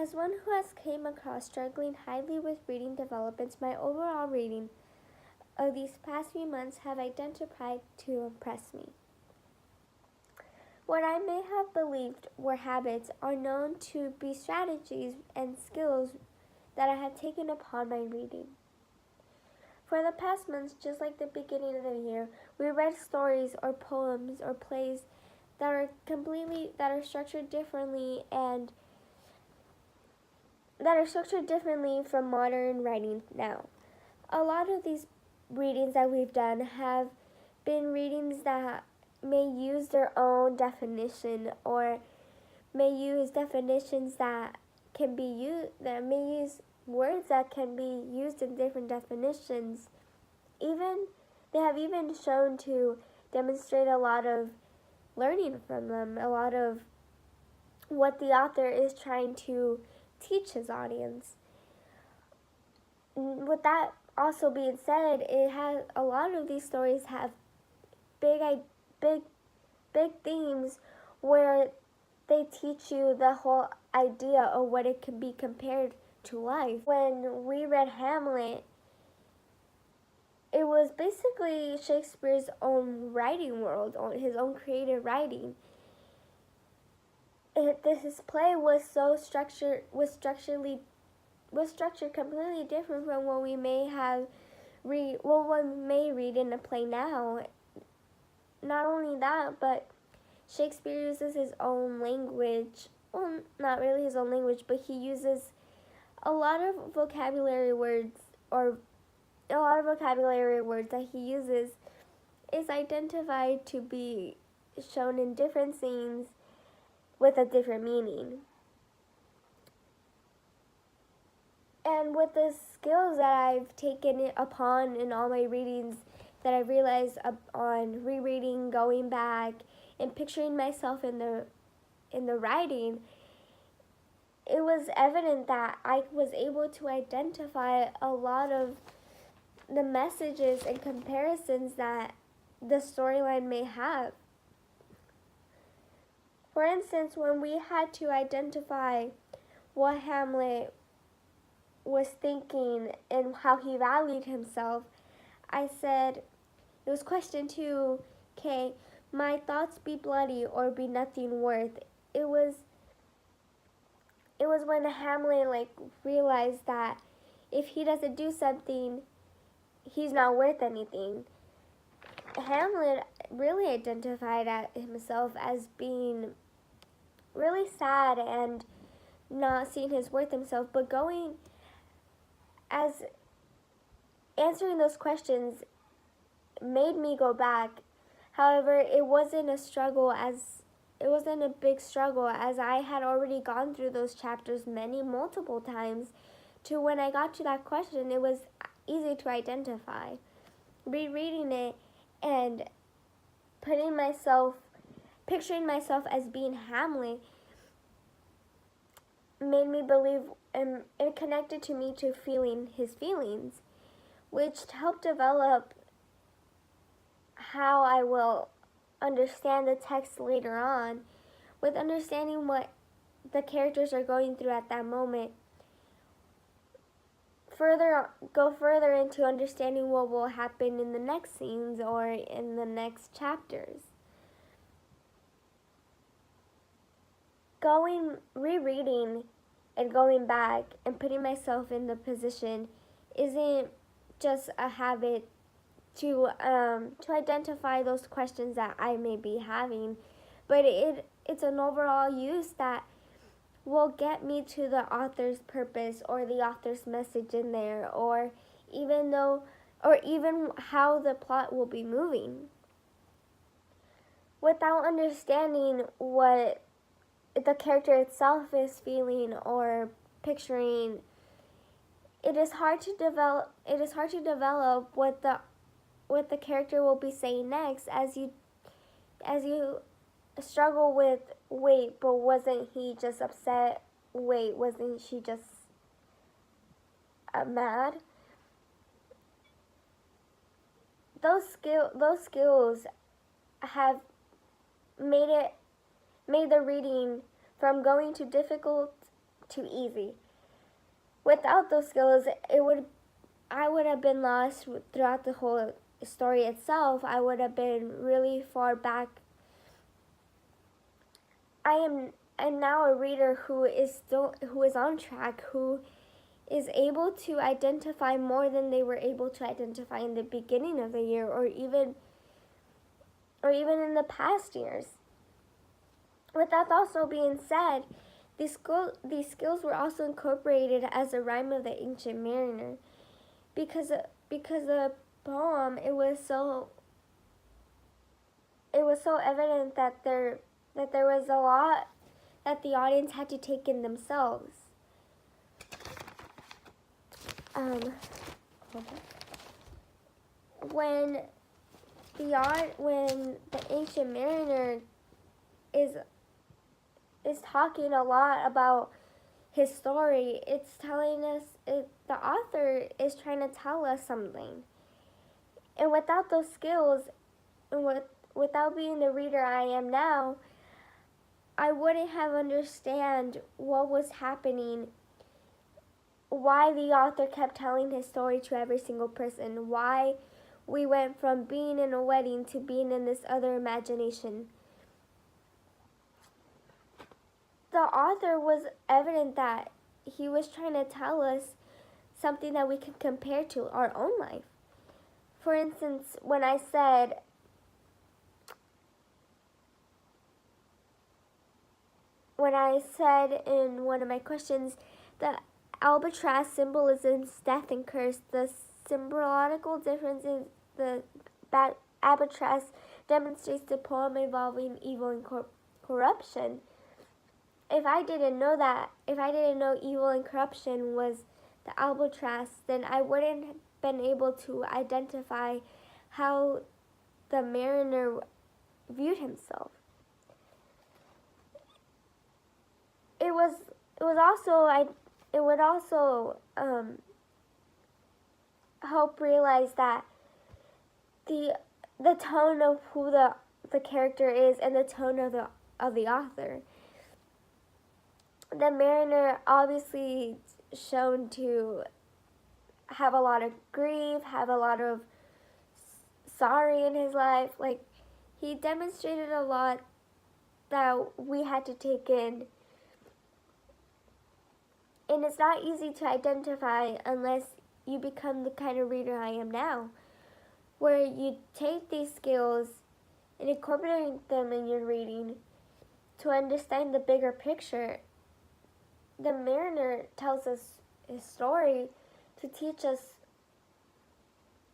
As one who has came across struggling highly with reading developments, my overall reading of these past few months have identified to impress me. What I may have believed were habits are known to be strategies and skills that I have taken upon my reading. For the past months, just like the beginning of the year, we read stories or poems or plays that are structured differently from modern writing now. A lot of these readings that we've done have been readings that may use their own definition or may use definitions that can be used, that may use words that can be used in different definitions. They have even shown to demonstrate a lot of learning from them, a lot of what the author is trying to teach his audience. With that also being said, a lot of these stories have big themes where they teach you the whole idea of what it can be compared to life. When we read Hamlet, it was basically Shakespeare's own writing world, his own creative writing. His play was structured completely different from what we may one may read in a play now. Not only that, but Shakespeare uses his own language. Well, not really his own language, but he uses a lot of vocabulary words that he uses is identified to be shown in different scenes with a different meaning. And with the skills that I've taken upon in all my readings, that I realized on rereading, going back, and picturing myself in the writing, it was evident that I was able to identify a lot of the messages and comparisons that the storyline may have. For instance, when we had to identify what Hamlet was thinking and how he valued himself, I said, it was question 2, okay, my thoughts be bloody or be nothing worth. It was when Hamlet realized that if he doesn't do something, he's not worth anything. Hamlet really identified himself as being really sad and not seeing his worth himself, but answering those questions made me go back. However, it wasn't a big struggle, as I had already gone through those chapters multiple times. To when I got to that question, it was easy to identify. Rereading it and picturing myself as being Hamlet made me believe, and it connected to me to feeling his feelings, which helped develop how I will understand the text later on, with understanding what the characters are going through at that moment. Go further into understanding what will happen in the next scenes or in the next chapters. Rereading and going back and putting myself in the position isn't just a habit to identify those questions that I may be having, but it's an overall use that will get me to the author's purpose or the author's message in there, or even how the plot will be moving. Without understanding what the character itself is feeling or picturing, it is hard to develop what the character will be saying next, as you struggle with, wait, but wasn't he just upset? Wait, wasn't she just mad? Those skills have made the reading from going to difficult too easy. Without those skills, I would have been lost throughout the whole story itself. I would have been really far back. I'm now a reader who is on track, who is able to identify more than they were able to identify in the beginning of the year, or even in the past years. With that also being said, these skills were also incorporated as a rhyme of the Ancient Mariner, because the poem, it was so evident that there was a lot that the audience had to take in themselves. When the Ancient Mariner is talking a lot about his story, it's telling us, the author is trying to tell us something. And without those skills, and without being the reader I am now, I wouldn't have understand what was happening, why the author kept telling his story to every single person, why we went from being in a wedding to being in this other imagination. The author was evident that he was trying to tell us something that we can compare to our own life. For instance, when I said in one of my questions that albatross symbolizes death and curse, the symbological difference is the albatross demonstrates the poem involving evil and corruption. If I didn't know evil and corruption was the albatross, then I wouldn't have been able to identify how the mariner viewed himself. It would also help realize that the tone of who the character is and the tone of the author. The mariner obviously shown to have a lot of grief, have a lot of sorry in his life. Like, he demonstrated a lot that we had to take in. And it's not easy to identify unless you become the kind of reader I am now, where you take these skills and incorporate them in your reading to understand the bigger picture. The mariner tells us his story to teach us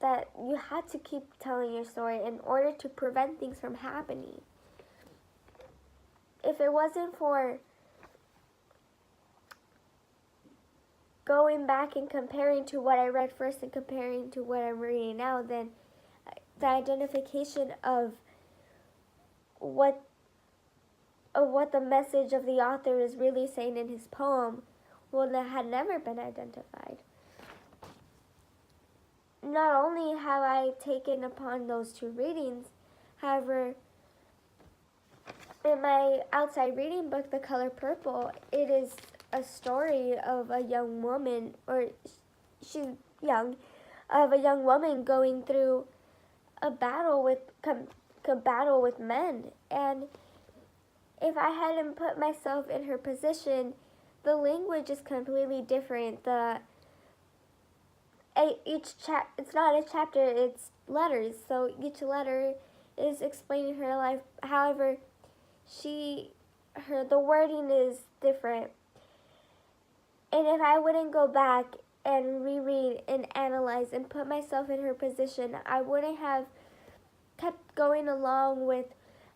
that you had to keep telling your story in order to prevent things from happening. If it wasn't for going back and comparing to what I read first and comparing to what I'm reading now, then the identification of what the message of the author is really saying in his poem had never been identified. Not only have I taken upon those two readings, however, in my outside reading book, The Color Purple, it is a story of a young woman, or she's young, of a young woman going through a battle with men. And if I hadn't put myself in her position, the language is completely different. It's not a chapter, it's letters. So each letter is explaining her life. However, the wording is different. And if I wouldn't go back and reread and analyze and put myself in her position, I wouldn't have kept going along with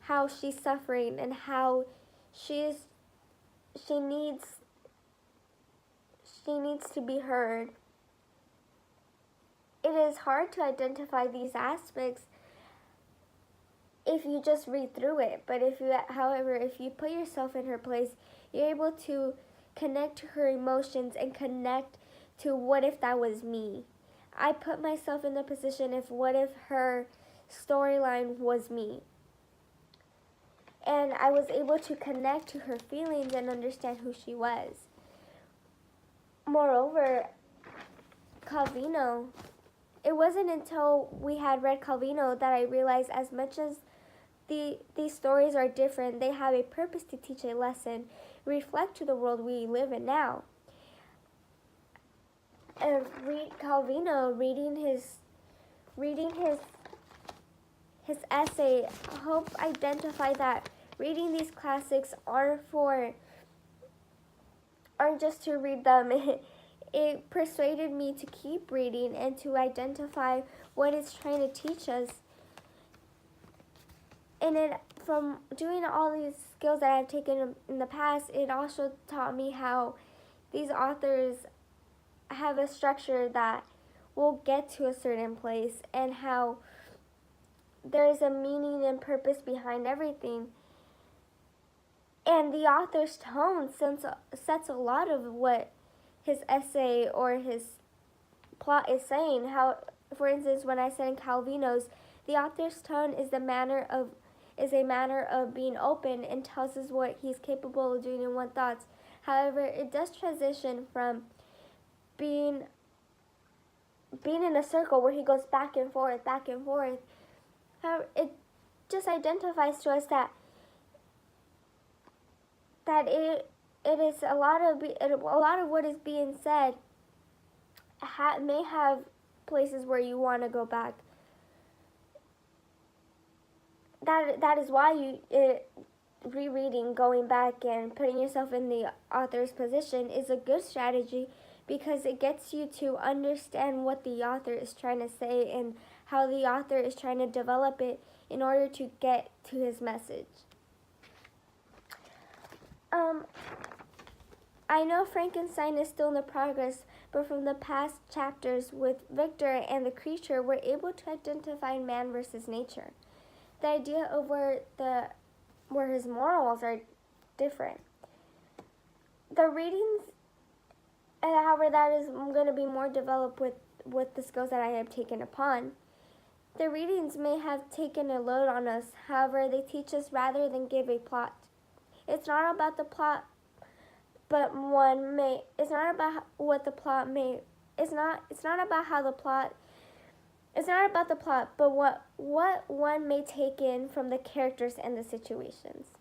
how she's suffering and how she needs to be heard. It is hard to identify these aspects if you just read through it, but if you put yourself in her place, you're able to connect to her emotions and connect to what if that was me. I put myself in the position of what if her storyline was me. And I was able to connect to her feelings and understand who she was. moreover, Calvino, it wasn't until we had read Calvino that I realized as much as these stories are different, they have a purpose to teach a lesson, reflect to the world we live in now. And read Calvino, reading his essay, help identify that reading these classics aren't just to read them. It persuaded me to keep reading and to identify what it's trying to teach us. And from doing all these skills that I've taken in the past, it also taught me how these authors have a structure that will get to a certain place, and how there's a meaning and purpose behind everything. And the author's tone sets a lot of what his essay or his plot is saying. How, for instance, when I said in Calvino's, the author's tone is a manner of being open and tells us what he's capable of doing in one thoughts. However, it does transition from being in a circle where he goes back and forth. However, it just identifies to us that it is a lot of what is being said may have places where you want to go back. That is why rereading, going back and putting yourself in the author's position is a good strategy, because it gets you to understand what the author is trying to say and how the author is trying to develop it in order to get to his message. I know Frankenstein is still in the progress, but from the past chapters with Victor and the creature, we're able to identify man versus nature. The idea of where his morals are different. The readings, however, that is going to be more developed with the skills that I have taken upon. The readings may have taken a load on us, however, they teach us rather than give a plot. It's not about the plot, but it's not about what the plot may, it's not about the plot, but what one may take in from the characters and the situations.